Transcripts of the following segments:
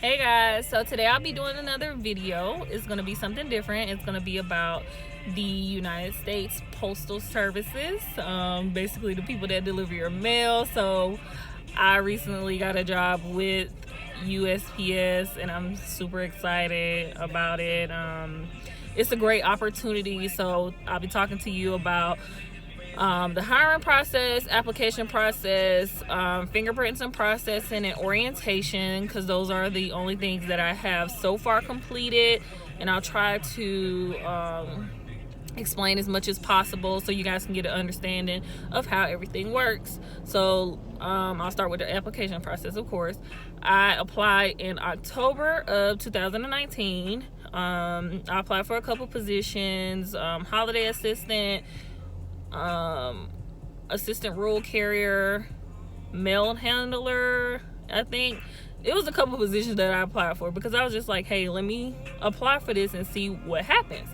Hey guys, so today I'll be doing another video. It's going to be something different. It's going to be about the United States Postal Services, basically the people that deliver your mail. So I recently got a job with USPS and I'm super excited about it. It's a great opportunity, so I'll be talking to you about the hiring process, application process, fingerprints and processing, and orientation, because those are the only things that I have so far completed, and I'll try to explain as much as possible so you guys can get an understanding of how everything works. So I'll start with the application process. Of course, I applied in October of 2019. I applied for a couple positions, holiday assistant, assistant rural carrier, mail handler. I think it was a couple positions that I applied for because I was just like, hey, let me apply for this and see what happens.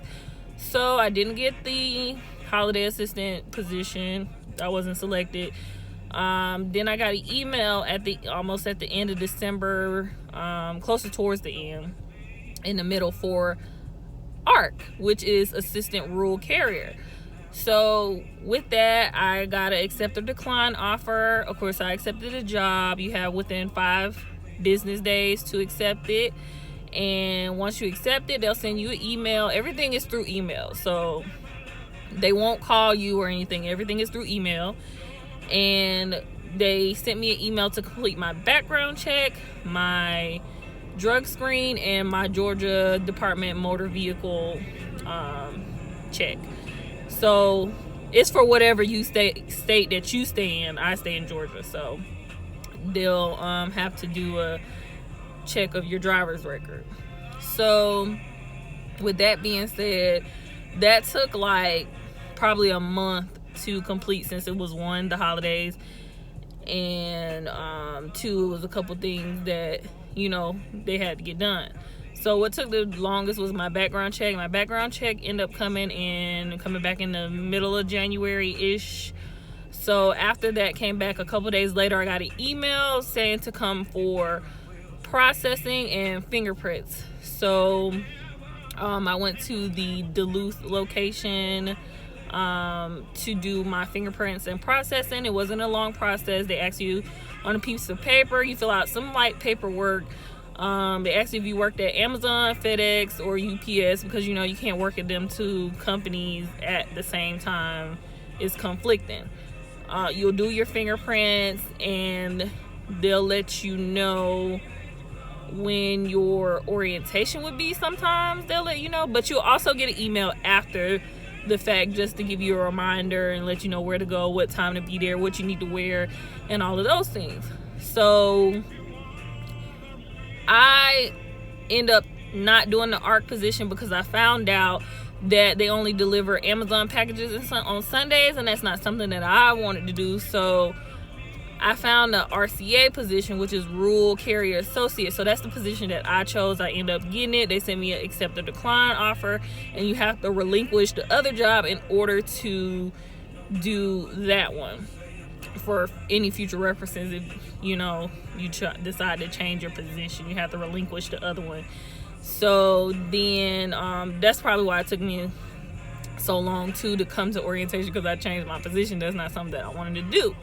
So I didn't get the holiday assistant position. I wasn't selected. Then I got an email almost at the end of December, closer towards the end, in the middle, for ARC, which is assistant rural carrier. So with that, I got to accept or decline offer. Of course, I accepted a job. You have within 5 business days to accept it. And once you accept it, they'll send you an email. Everything is through email. So they won't call you or anything. Everything is through email. And they sent me an email to complete my background check, my drug screen, and my Georgia Department Motor Vehicle check. So it's for whatever you state that you stay in. I stay in Georgia, so they'll have to do a check of your driver's record. So with that being said, that took like probably a month to complete, since it was 1, the holidays, and 2, it was a couple things that they had to get done. So what took the longest was my background check. My background check ended up coming back in the middle of January-ish. So after that came back a couple days later, I got an email saying to come for processing and fingerprints. So I went to the Duluth location to do my fingerprints and processing. It wasn't a long process. They asked you on a piece of paper, you fill out some light paperwork. They asked if you worked at Amazon, FedEx, or UPS, because you can't work at them 2 companies at the same time. It's conflicting. You'll do your fingerprints and they'll let you know when your orientation would be. Sometimes they'll let you know, but you'll also get an email after the fact just to give you a reminder and let you know where to go, what time to be there, what you need to wear, and all of those things. So I end up not doing the ARC position because I found out that they only deliver Amazon packages on Sundays, and that's not something that I wanted to do. So I found the RCA position, which is Rural Carrier Associate. So that's the position that I chose. I ended up getting it. They sent me an accept or decline offer, and you have to relinquish the other job in order to do that one for any future references. If you decide to change your position, you have to relinquish the other one. So then that's probably why it took me so long too to come to orientation, because I changed my position. That's not something that I wanted to do.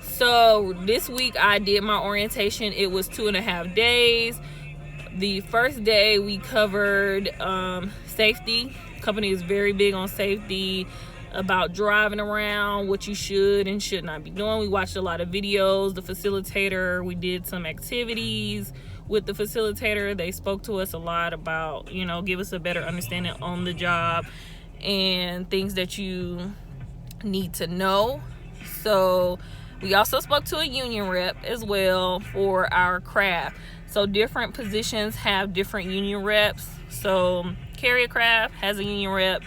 So this week I did my orientation. It was 2.5 days. The first day we covered safety. The company is very big on safety, about driving around, what you should and should not be doing. We watched a lot of videos. The facilitator, we did some activities with the facilitator. They spoke to us a lot about, give us a better understanding on the job and things that you need to know. So we also spoke to a union rep as well for our craft. So different positions have different union reps. So carrier craft has a union rep.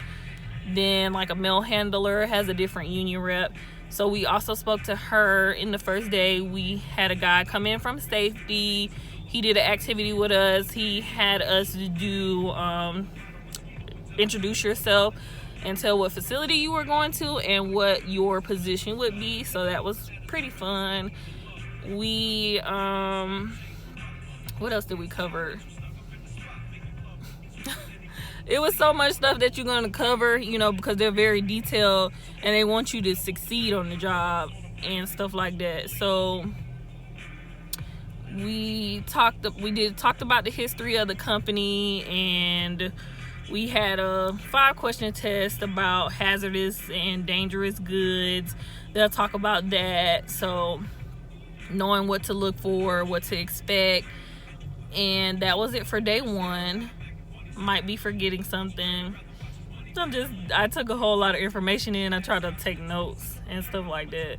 Then like a mail handler has a different union rep. So we also spoke to her in the first day. We had a guy come in from safety. He did an activity with us. He had us do introduce yourself and tell what facility you were going to and what your position would be. So that was pretty fun. We What else did we cover? It was so much stuff that you're going to cover, because they're very detailed and they want you to succeed on the job and stuff like that. So we talked about the history of the company, and we had a 5-question test about hazardous and dangerous goods. They'll talk about that. So knowing what to look for, what to expect. And that was it for day 1. Might be forgetting something. I took a whole lot of information in. I tried to take notes and stuff like that,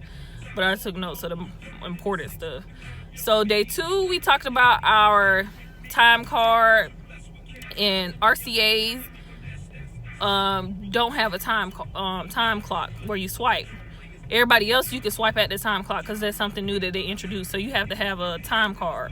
but I took notes of the important stuff. So day 2, we talked about our time card, and RCAs don't have a time clock where you swipe. Everybody else, you can swipe at the time clock because that's something new that they introduced. So you have to have a time card,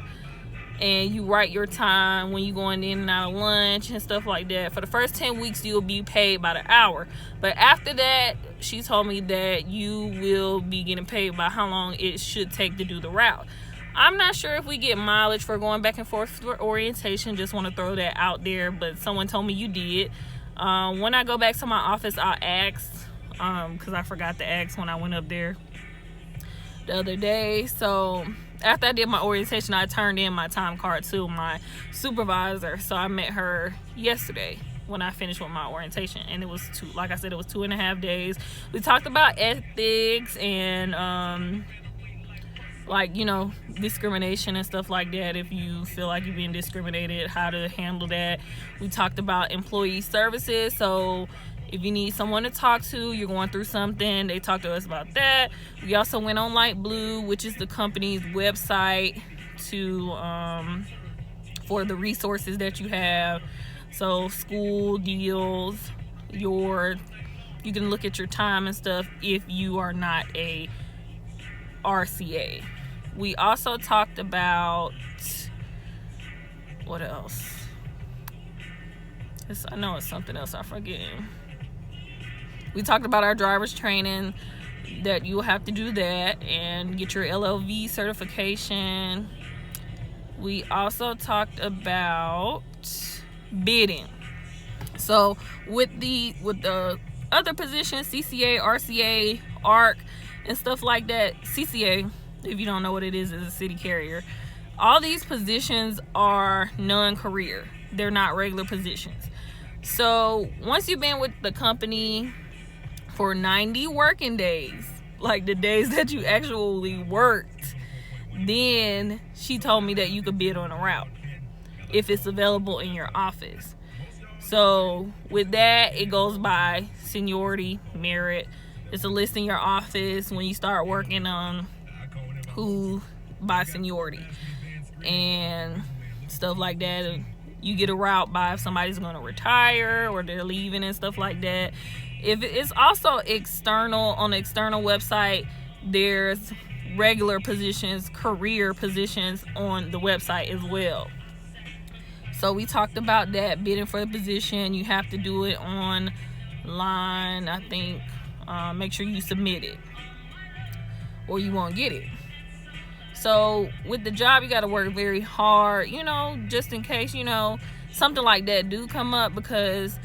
and you write your time when you're going in and out of lunch and stuff like that. For the first 10 weeks, you'll be paid by the hour. But after that, she told me that you will be getting paid by how long it should take to do the route. I'm not sure if we get mileage for going back and forth for orientation. Just want to throw that out there. But someone told me you did. When I go back to my office, I'll ask, because I forgot to ask when I went up there the other day. So after I did my orientation, I turned in my time card to my supervisor. So I met her yesterday when I finished with my orientation, and it was 2.5 days. We talked about ethics and discrimination and stuff like that. If you feel like you're being discriminated, how to handle that. We talked about employee services. So if you need someone to talk to, you're going through something, they talked to us about that. We also went on Light Blue, which is the company's website for the resources that you have. So school deals, you can look at your time and stuff if you are not a RCA. We also talked about, what else? I know it's something else I'm forgetting. We talked about our driver's training, that you will have to do that and get your LLV certification. We also talked about bidding. So with the other positions, CCA, RCA, ARC, and stuff like that, CCA, if you don't know what it is a city carrier. All these positions are non-career. They're not regular positions. So once you've been with the company for 90 working days, like the days that you actually worked, then she told me that you could bid on a route if it's available in your office. So with that, it goes by seniority, merit. It's a list in your office when you start working on who by seniority and stuff like that. You get a route by if somebody's going to retire or they're leaving and stuff like that. If it's also external, on the external website, there's regular positions, career positions on the website as well. So we talked about that, bidding for the position. You have to do it online, I think. Make sure you submit it or you won't get it. So with the job, you got to work very hard, just in case, something like that do come up, because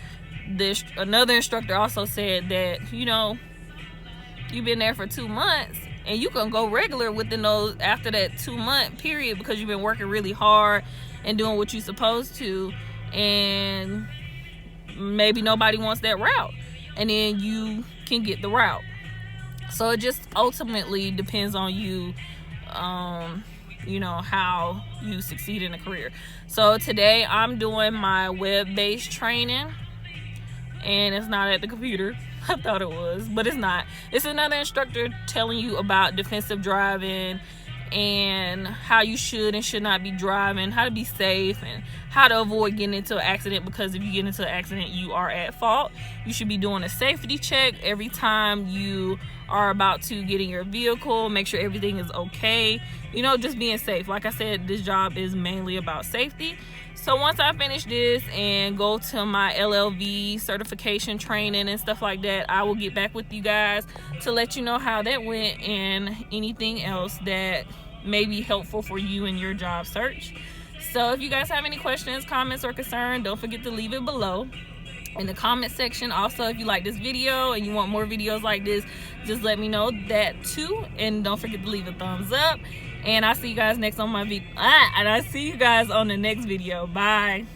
another instructor also said that, you've been there for 2 months and you can go regular within those after that 2-month period because you've been working really hard and doing what you're supposed to, and maybe nobody wants that route, and then you can get the route. So it just ultimately depends on you, how you succeed in a career. So today I'm doing my web-based training, and it's not at the computer. I thought it was, but it's not. It's another instructor telling you about defensive driving and how you should and should not be driving, how to be safe, and how to avoid getting into an accident, because if you get into an accident, you are at fault. You should be doing a safety check every time you are about to get in your vehicle. Make sure everything is okay. Just being safe. Like I said, this job is mainly about safety. So once I finish this and go to my LLV certification training and stuff like that, I will get back with you guys to let you know how that went and anything else that may be helpful for you in your job search. So if you guys have any questions, comments, or concern, don't forget to leave it below in the comment section. Also, if you like this video and you want more videos like this, just let me know that too. And don't forget to leave a thumbs up. And I'll see you guys next on my video. And I'll see you guys on the next video. Bye.